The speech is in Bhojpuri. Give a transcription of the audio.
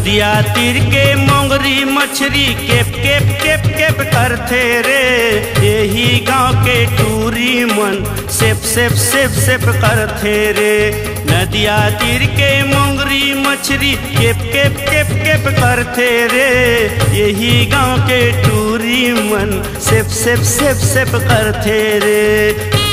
नदिया तीर के मोंगरी मछली केप केप केप केप करते रे। यही गांव के टूरी मन सेप सेप सेप सेप करते रे। नदिया तीर के मोंगरी मछली केप केप केप केप करते रे। यही गांव के टूरी मन सेप सेप सेप सेप करते रे।